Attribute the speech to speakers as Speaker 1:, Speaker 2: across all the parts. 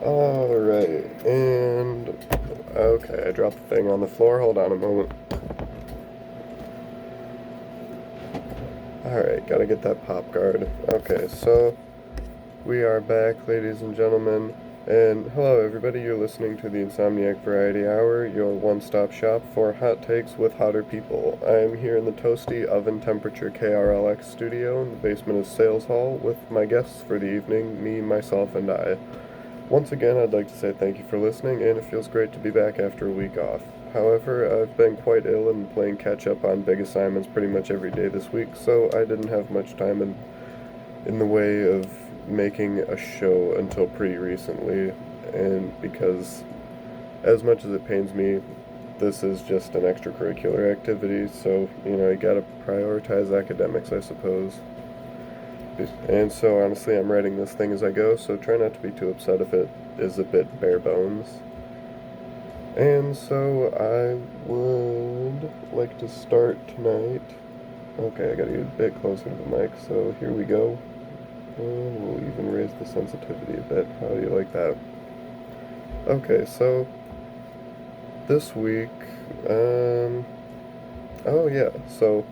Speaker 1: Alright, and okay, I dropped the thing on the floor. Hold on a moment. Alright, gotta get that pop guard. Okay, so we are back, ladies and gentlemen. And hello, everybody. You're listening to the Insomniac Variety Hour, your one stop shop for hot takes with hotter people. I am here in the toasty oven temperature KRLX studio in the basement of Sales Hall with my guests for the evening, me, myself, and I. Once again, I'd like to say thank you for listening, and it feels great to be back after a week off. However, I've been quite ill and playing catch up on big assignments pretty much every day this week, so I didn't have much time in the way of making a show until pretty recently. And because, as much as it pains me, this is just an extracurricular activity, so, you gotta prioritize academics, I suppose. And so, honestly, I'm writing this thing as I go, so try not to be too upset if it is a bit bare bones. And so, I would like to start tonight. Okay, I gotta get a bit closer to the mic, so here we go. And we'll even raise the sensitivity a bit. How do you like that? Okay, so this week, oh yeah, so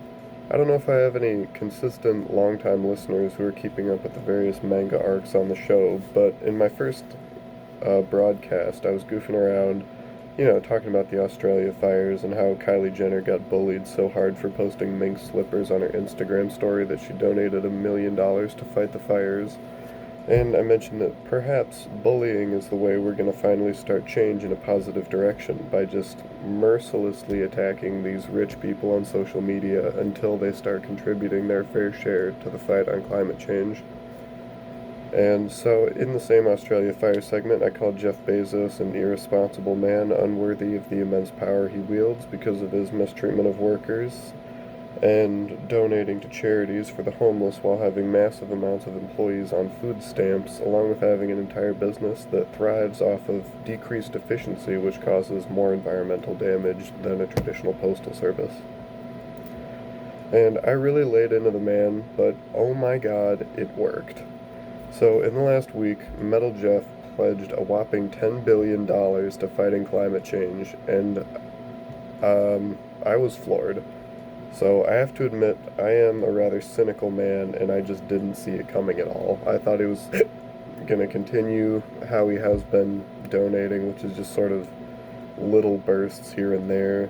Speaker 1: I don't know if I have any consistent long-time listeners who are keeping up with the various manga arcs on the show, but in my first broadcast, I was goofing around, talking about the Australia fires and how Kylie Jenner got bullied so hard for posting mink slippers on her Instagram story that she donated $1 million to fight the fires. And I mentioned that perhaps bullying is the way we're going to finally start change in a positive direction by just mercilessly attacking these rich people on social media until they start contributing their fair share to the fight on climate change. And so, in the same Australia Fire segment, I called Jeff Bezos an irresponsible man, unworthy of the immense power he wields because of his mistreatment of workers, and donating to charities for the homeless while having massive amounts of employees on food stamps, along with having an entire business that thrives off of decreased efficiency, which causes more environmental damage than a traditional postal service. And I really laid into the man, but oh my god, it worked. So, in the last week, Metal Jeff pledged a whopping $10 billion to fighting climate change, and I was floored. So, I have to admit, I am a rather cynical man, and I just didn't see it coming at all. I thought he was going to continue how he has been donating, which is just sort of little bursts here and there.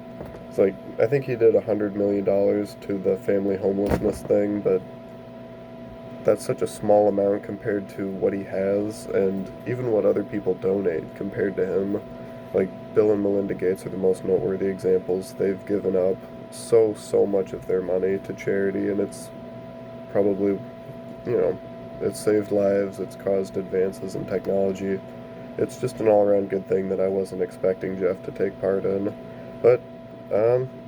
Speaker 1: It's like, I think he did $100 million to the family homelessness thing, but that's such a small amount compared to what he has and even what other people donate compared to him. Like, Bill and Melinda Gates are the most noteworthy examples. They've given up so much of their money to charity, and it's probably, it's saved lives, it's caused advances in technology. It's just an all-around good thing that I wasn't expecting Jeff to take part in. But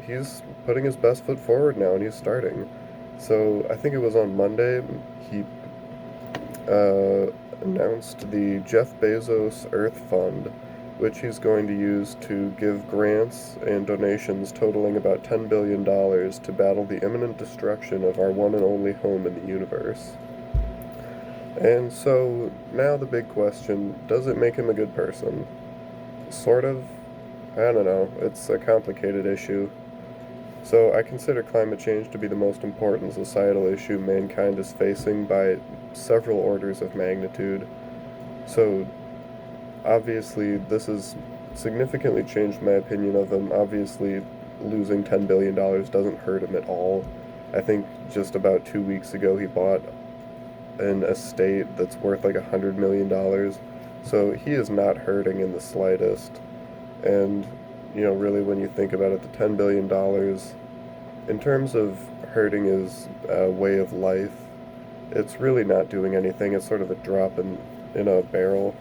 Speaker 1: he's putting his best foot forward now, and he's starting. So I think it was on Monday, he announced the Jeff Bezos Earth Fund, which he's going to use to give grants and donations totaling about $10 billion to battle the imminent destruction of our one and only home in the universe. And so now the big question, does it make him a good person? Sort of. I don't know. It's a complicated issue. So I consider climate change to be the most important societal issue mankind is facing by several orders of magnitude. So obviously this has significantly changed my opinion of him. Obviously losing $10 billion doesn't hurt him at all. I think just about 2 weeks ago he bought an estate that's worth like $100 million. So he is not hurting in the slightest. And really when you think about it, the $10 billion, in terms of hurting his way of life, it's really not doing anything. It's sort of a drop in a barrel.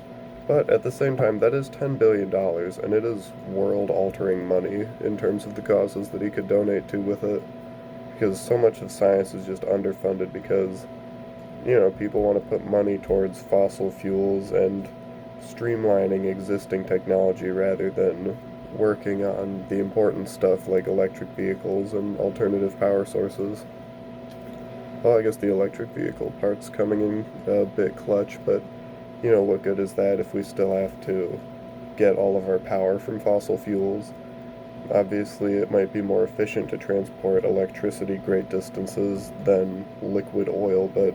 Speaker 1: But at the same time, that is $10 billion, and it is world-altering money in terms of the causes that he could donate to with it. Because so much of science is just underfunded because, people want to put money towards fossil fuels and streamlining existing technology rather than working on the important stuff like electric vehicles and alternative power sources. Well, I guess the electric vehicle part's coming in a bit clutch, but what good is that if we still have to get all of our power from fossil fuels? Obviously, it might be more efficient to transport electricity great distances than liquid oil, but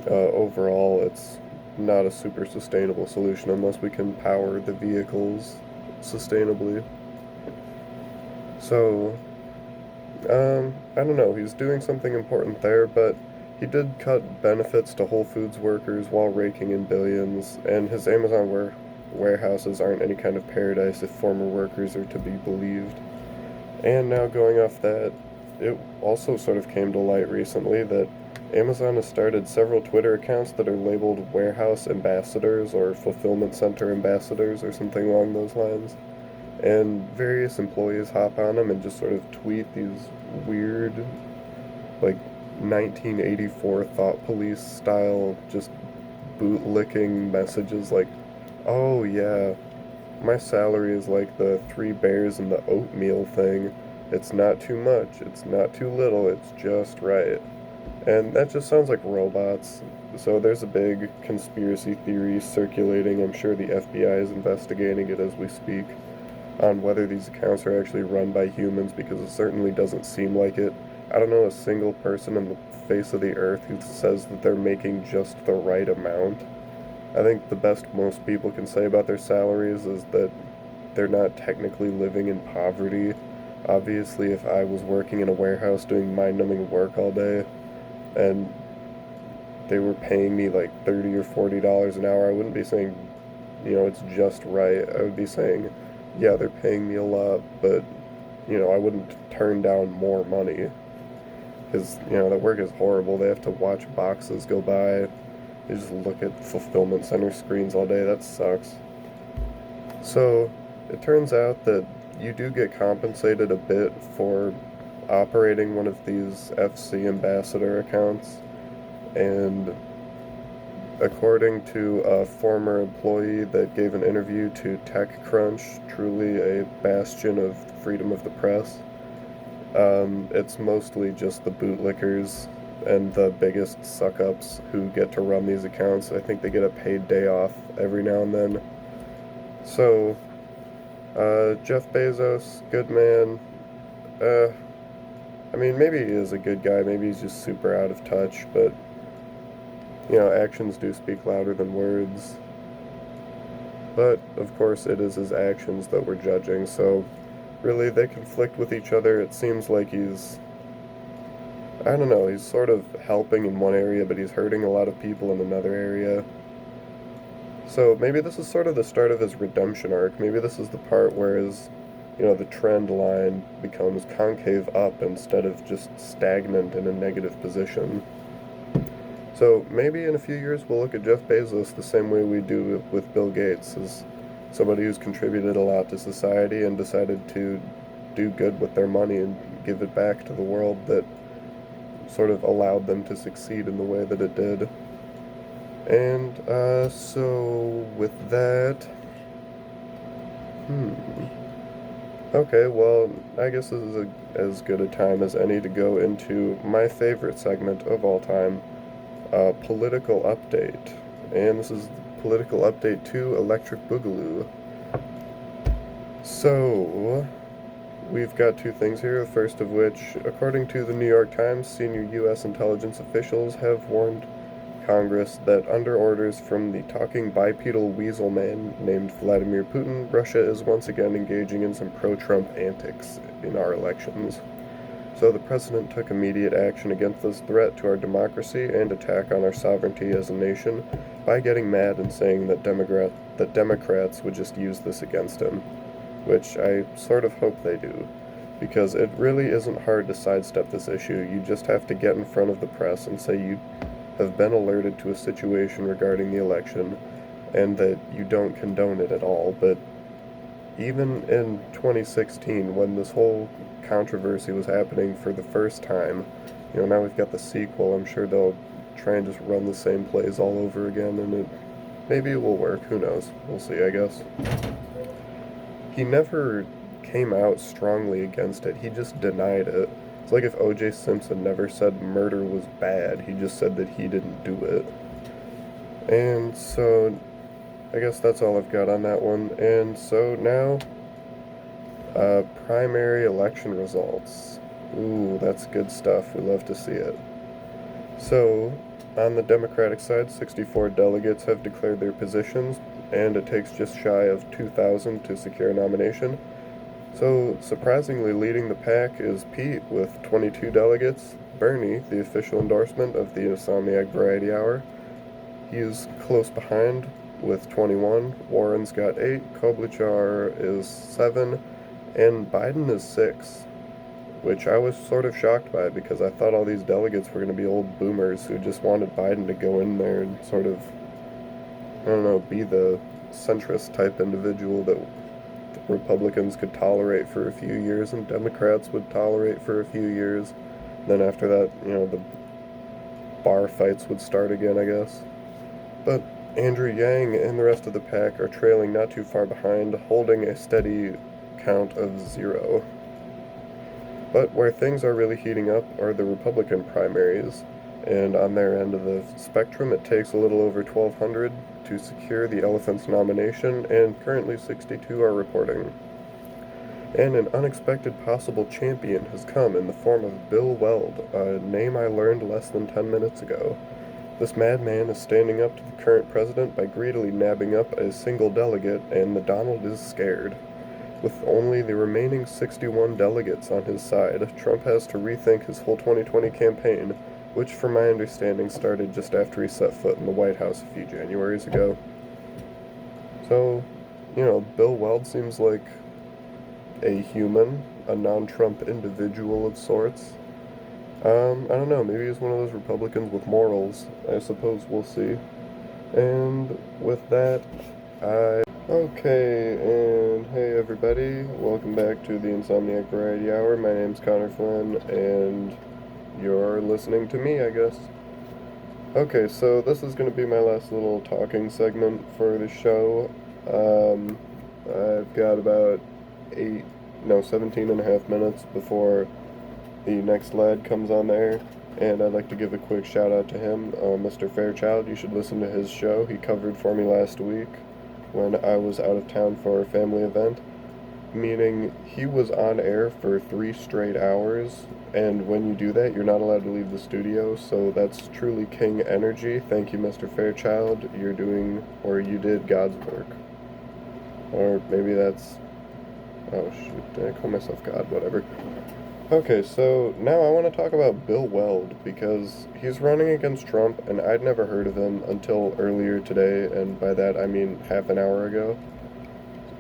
Speaker 1: overall, it's not a super sustainable solution unless we can power the vehicles sustainably. So, I don't know, he's doing something important there, but he did cut benefits to Whole Foods workers while raking in billions, and his Amazon warehouses aren't any kind of paradise if former workers are to be believed. And now, going off that, it also sort of came to light recently that Amazon has started several Twitter accounts that are labeled warehouse ambassadors or fulfillment center ambassadors or something along those lines. And various employees hop on them and just sort of tweet these weird, like 1984 Thought Police style, just bootlicking messages like, oh yeah, my salary is like the three bears and the oatmeal thing. It's not too much, it's not too little, it's just right. And that just sounds like robots. So there's a big conspiracy theory circulating. I'm sure the FBI is investigating it as we speak on whether these accounts are actually run by humans because it certainly doesn't seem like it. I don't know a single person on the face of the earth who says that they're making just the right amount. I think the best most people can say about their salaries is that they're not technically living in poverty. Obviously, if I was working in a warehouse doing mind-numbing work all day and they were paying me like $30 or $40 an hour, I wouldn't be saying, it's just right. I would be saying, yeah, they're paying me a lot, but, I wouldn't turn down more money. Because, that work is horrible. They have to watch boxes go by. They just look at fulfillment center screens all day. That sucks. So, it turns out that you do get compensated a bit for operating one of these FC ambassador accounts. And according to a former employee that gave an interview to TechCrunch, truly a bastion of freedom of the press, it's mostly just the bootlickers and the biggest suck-ups who get to run these accounts. I think they get a paid day off every now and then. So, Jeff Bezos, good man. Maybe he is a good guy, maybe he's just super out of touch, but actions do speak louder than words. But, of course, it is his actions that we're judging, so really they conflict with each other. It seems like he's sort of helping in one area, but he's hurting a lot of people in another area. So maybe this is sort of the start of his redemption arc. Maybe this is the part where the trend line becomes concave up instead of just stagnant in a negative position. So maybe in a few years we'll look at Jeff Bezos the same way we do with Bill Gates, as somebody who's contributed a lot to society and decided to do good with their money and give it back to the world that sort of allowed them to succeed in the way that it did. And so with that, okay, well, I guess this is as good a time as any to go into my favorite segment of all time, political update. And this is political update 2, Electric Boogaloo. So, we've got two things here, the first of which, according to the New York Times, senior U.S. intelligence officials have warned Congress that under orders from the talking bipedal weasel man named Vladimir Putin, Russia is once again engaging in some pro-Trump antics in our elections. So the president took immediate action against this threat to our democracy and attack on our sovereignty as a nation by getting mad and saying that Democrats would just use this against him, which I sort of hope they do, because it really isn't hard to sidestep this issue. You just have to get in front of the press and say you have been alerted to a situation regarding the election and that you don't condone it at all. But even in 2016, when this whole controversy was happening for the first time, now we've got the sequel. I'm sure they'll try and just run the same plays all over again, and maybe it will work. Who knows? We'll see, I guess. He never came out strongly against it. He just denied it. It's like if O.J. Simpson never said murder was bad. He just said that he didn't do it. And so, I guess that's all I've got on that one. And so now, primary election results. Ooh, that's good stuff. We love to see it. So, on the Democratic side, 64 delegates have declared their positions, and it takes just shy of 2,000 to secure a nomination. So, surprisingly, leading the pack is Pete with 22 delegates, Bernie, the official endorsement of the Insomniac Variety Hour. He is close behind with 21, Warren's got 8, Klobuchar is 7, and Biden is 6, which I was sort of shocked by because I thought all these delegates were going to be old boomers who just wanted Biden to go in there and sort of, I don't know, be the centrist type individual that Republicans could tolerate for a few years and Democrats would tolerate for a few years. Then after that, the bar fights would start again, I guess. But Andrew Yang and the rest of the pack are trailing not too far behind, holding a steady count of 0. But where things are really heating up are the Republican primaries, and on their end of the spectrum, it takes a little over 1,200 to secure the elephant's nomination, and currently 62 are reporting. And an unexpected possible champion has come in the form of Bill Weld, a name I learned less than 10 minutes ago. This madman is standing up to the current president by greedily nabbing up a single delegate, and the Donald is scared. With only the remaining 61 delegates on his side, Trump has to rethink his whole 2020 campaign, which from my understanding started just after he set foot in the White House a few Januaries ago. So, Bill Weld seems like a human, a non-Trump individual of sorts. I don't know, maybe he's one of those Republicans with morals. I suppose we'll see. And with that, Okay, and hey everybody, welcome back to the Insomniac Variety Hour. My name's Connor Flynn, and you're listening to me, I guess. Okay, so this is going to be my last little talking segment for the show. I've got about 17 and a half minutes before the next lad comes on there, and I'd like to give a quick shout out to him, Mr. Fairchild. You should listen to his show. He covered for me last week when I was out of town for a family event, meaning he was on air for 3 straight hours, and when you do that, you're not allowed to leave the studio, so that's truly king energy. Thank you, Mr. Fairchild. You did God's work. Or maybe that's, oh shoot, did I call myself God? Whatever. Okay, so now I want to talk about Bill Weld, because he's running against Trump, and I'd never heard of him until earlier today, and by that I mean half an hour ago.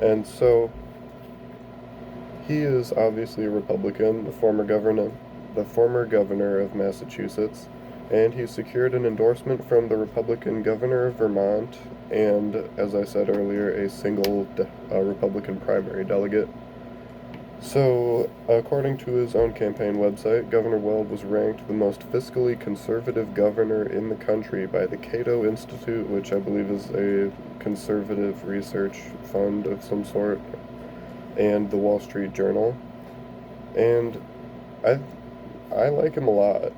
Speaker 1: And so, he is obviously a Republican, the former governor of Massachusetts, and he secured an endorsement from the Republican governor of Vermont, and, as I said earlier, a single Republican primary delegate. So, according to his own campaign website, Governor Weld was ranked the most fiscally conservative governor in the country by the Cato Institute, which I believe is a conservative research fund of some sort, and the Wall Street Journal. And I like him a lot.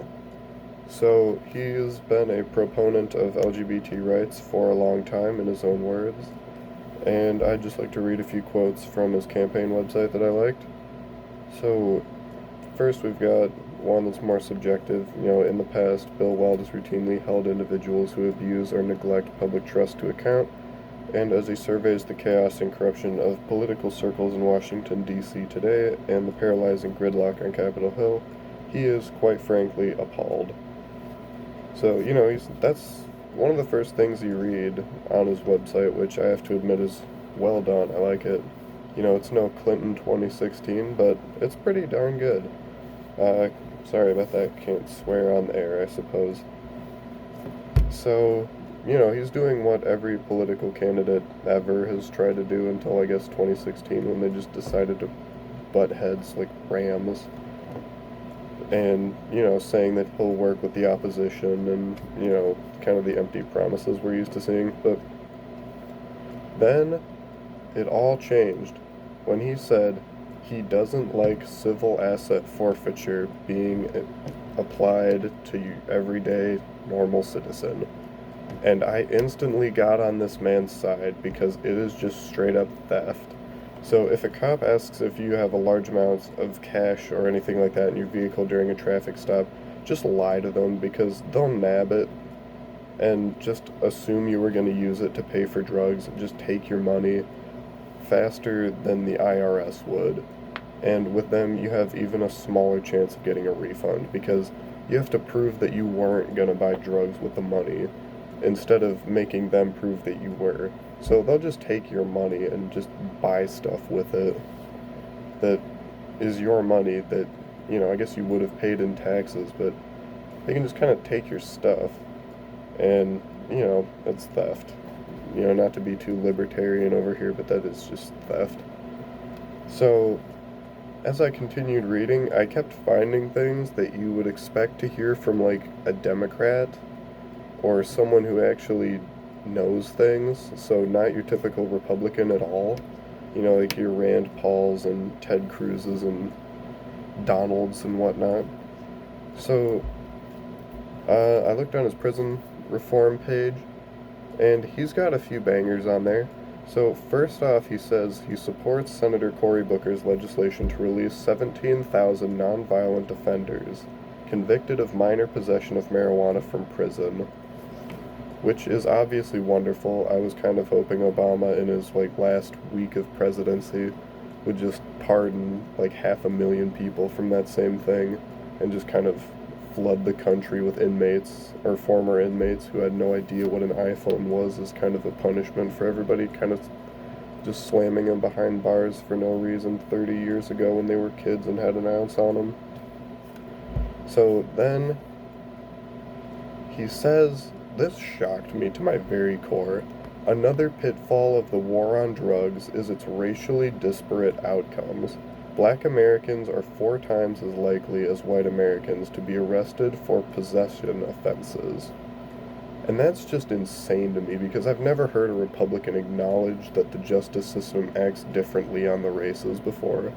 Speaker 1: So, he's been a proponent of LGBT rights for a long time, in his own words. And I'd just like to read a few quotes from his campaign website that I liked. So, first we've got one that's more subjective. In the past, Bill Weld has routinely held individuals who abuse or neglect public trust to account, and as he surveys the chaos and corruption of political circles in Washington, D.C. today, and the paralyzing gridlock on Capitol Hill, he is, quite frankly, appalled. So, that's one of the first things you read on his website, which I have to admit is well done. I like it. It's no Clinton 2016, but it's pretty darn good. Sorry about that. Can't swear on the air, I suppose. So, he's doing what every political candidate ever has tried to do until, I guess, 2016, when they just decided to butt heads like rams. And, saying that he'll work with the opposition and, kind of the empty promises we're used to seeing. But then it all changed when he said he doesn't like civil asset forfeiture being applied to everyday normal citizen. And I instantly got on this man's side because it is just straight up theft. So if a cop asks if you have a large amount of cash or anything like that in your vehicle during a traffic stop, just lie to them because they'll nab it and just assume you were going to use it to pay for drugs and just take your money faster than the IRS would. And with them, you have even a smaller chance of getting a refund because you have to prove that you weren't going to buy drugs with the money instead of making them prove that you were. So they'll just take your money and just buy stuff with it that is your money that, I guess you would have paid in taxes, but they can just kind of take your stuff and, it's theft. Not to be too libertarian over here, but that is just theft. So, as I continued reading, I kept finding things that you would expect to hear from, like, a Democrat or someone who actually knows things, so not your typical Republican at all. Like your Rand Pauls and Ted Cruz's and Donalds and whatnot. So, I looked on his prison reform page, and he's got a few bangers on there. So, first off, he says he supports Senator Cory Booker's legislation to release 17,000 nonviolent offenders convicted of minor possession of marijuana from prison, which is obviously wonderful. I was kind of hoping Obama, in his, last week of presidency, would just pardon, 500,000 people from that same thing and just kind of flood the country with inmates or former inmates who had no idea what an iPhone was as kind of a punishment for everybody kind of just slamming them behind bars for no reason 30 years ago when they were kids and had an ounce on them. So then he says, this shocked me to my very core. Another pitfall of the war on drugs is its racially disparate outcomes. Black Americans are 4 times as likely as white Americans to be arrested for possession offenses. And that's just insane to me because I've never heard a Republican acknowledge that the justice system acts differently on the races before.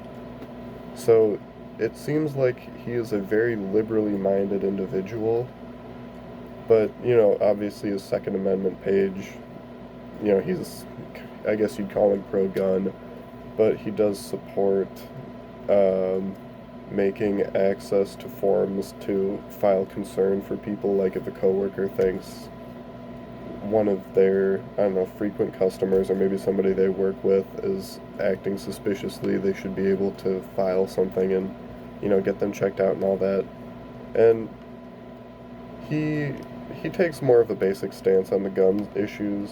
Speaker 1: So it seems like he is a very liberally minded individual, but, obviously his Second Amendment page, he's, I guess you'd call him pro-gun, but he does support making access to forms to file concern for people, like if a coworker thinks one of their, frequent customers or maybe somebody they work with is acting suspiciously, they should be able to file something and, get them checked out and all that. And he takes more of a basic stance on the gun issues.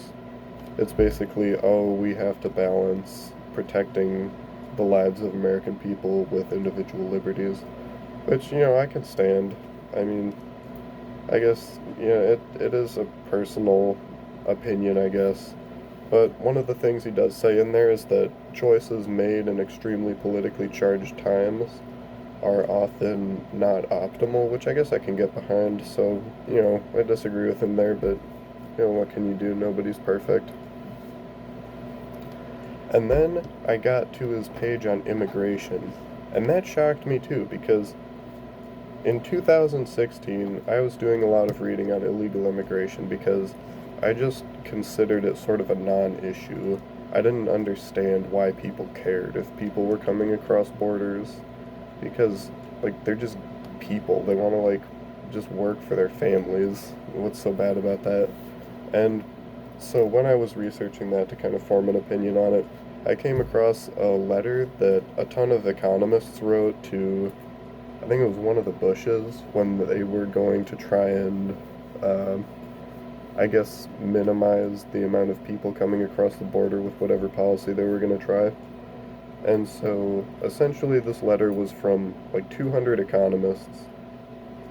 Speaker 1: It's basically, we have to balance protecting the lives of American people with individual liberties, which, I can stand. I mean, I guess, it is a personal opinion, I guess, but one of the things he does say in there is that choices made in extremely politically charged times are often not optimal, which I guess I can get behind, so, I disagree with him there, but, what can you do? Nobody's perfect. And then I got to his page on immigration, and that shocked me too, because in 2016, I was doing a lot of reading on illegal immigration because I just considered it sort of a non-issue. I didn't understand why people cared if people were coming across borders, because, they're just people. They want to, just work for their families. What's so bad about that? And so when I was researching that to kind of form an opinion on it, I came across a letter that a ton of economists wrote to, I think it was one of the Bushes, when they were going to try and, I guess, minimize the amount of people coming across the border with whatever policy they were going to try. And so, essentially, this letter was from, 200 economists,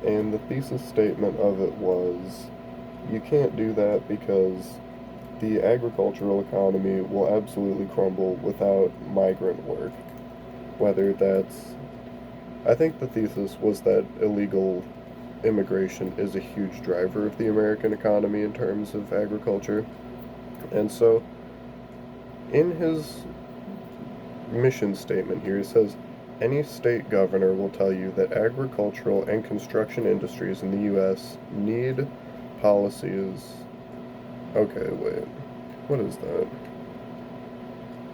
Speaker 1: and the thesis statement of it was, you can't do that because the agricultural economy will absolutely crumble without migrant work. Whether that's... I think the thesis was that illegal immigration is a huge driver of the American economy in terms of agriculture. And so, in his mission statement here, it says, any state governor will tell you that agricultural and construction industries in the U.S. need policies Okay, wait. What is that?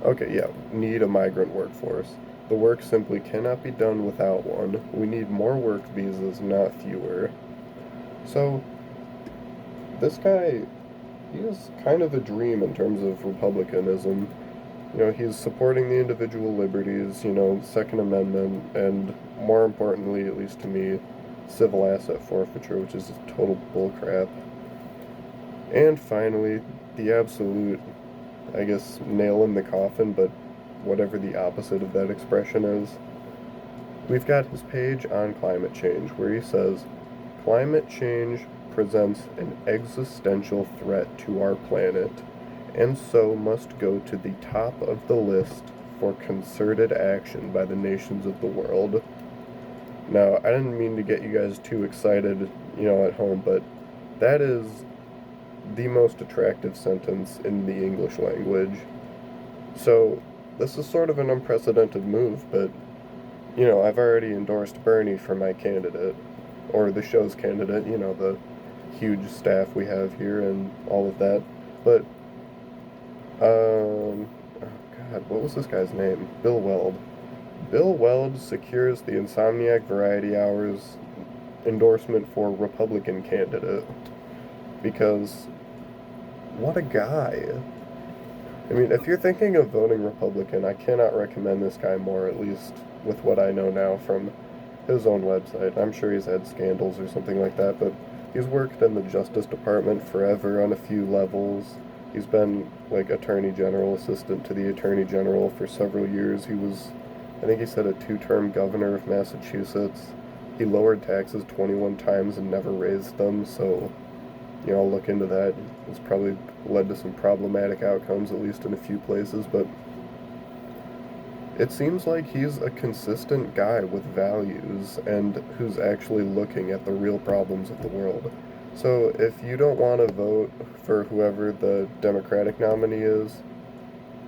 Speaker 1: Okay, yeah, need a migrant workforce. The work simply cannot be done without one. We need more work visas, not fewer. So, this guy, he is kind of a dream in terms of republicanism. He's supporting the individual liberties, Second Amendment, and more importantly, at least to me, civil asset forfeiture, which is total bullcrap. And finally, the absolute, I guess, nail in the coffin, but whatever the opposite of that expression is. We've got his page on climate change where he says, climate change presents an existential threat to our planet, and so must go to the top of the list for concerted action by the nations of the world. Now, I didn't mean to get you guys too excited, at home, but that is the most attractive sentence in the English language. So, this is sort of an unprecedented move, but, I've already endorsed Bernie for my candidate, or the show's candidate, the huge staff we have here and all of that. But, oh God, what was this guy's name? Bill Weld. Bill Weld secures the Insomniac Variety Hours endorsement for Republican candidate. Because, what a guy. I mean, if you're thinking of voting Republican, I cannot recommend this guy more, at least with what I know now from his own website. I'm sure he's had scandals or something like that, but he's worked in the Justice Department forever on a few levels. He's been, like, Attorney General assistant to the Attorney General for several years. He was, I think he said, a two-term governor of Massachusetts. He lowered taxes 21 times and never raised them, so I'll look into that. It's probably led to some problematic outcomes, at least in a few places, but it seems like he's a consistent guy with values and who's actually looking at the real problems of the world. So if you don't want to vote for whoever the Democratic nominee is,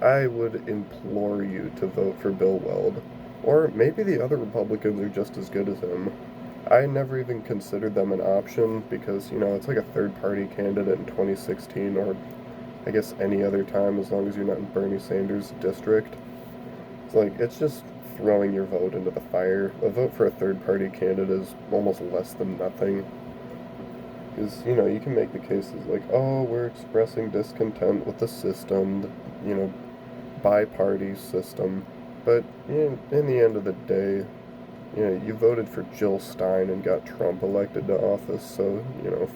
Speaker 1: I would implore you to vote for Bill Weld. Or maybe the other Republicans are just as good as him. I never even considered them an option because, it's like a third-party candidate in 2016 or I guess any other time as long as you're not in Bernie Sanders' district. It's just throwing your vote into the fire. A vote for a third-party candidate is almost less than nothing. Because, you can make the cases like, oh, we're expressing discontent with the system, bi-party system. But in the end of the day, you voted for Jill Stein and got Trump elected to office, so,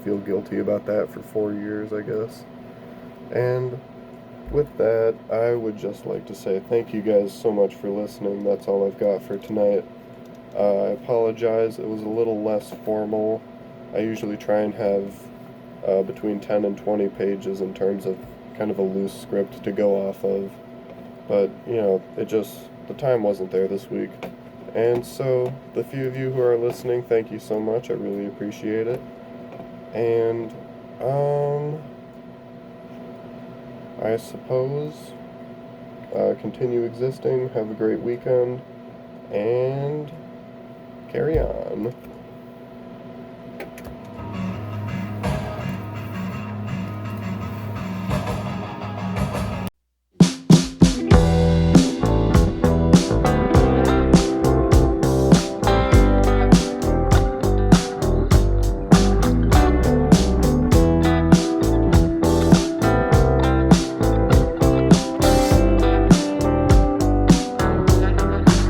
Speaker 1: feel guilty about that for 4 years, I guess. And with that, I would just like to say thank you guys so much for listening. That's all I've got for tonight. I apologize, it was a little less formal. I usually try and have between 10 and 20 pages in terms of kind of a loose script to go off of. But, the time wasn't there this week. And so, the few of you who are listening, thank you so much. I really appreciate it. And, I suppose, continue existing, have a great weekend, and carry on.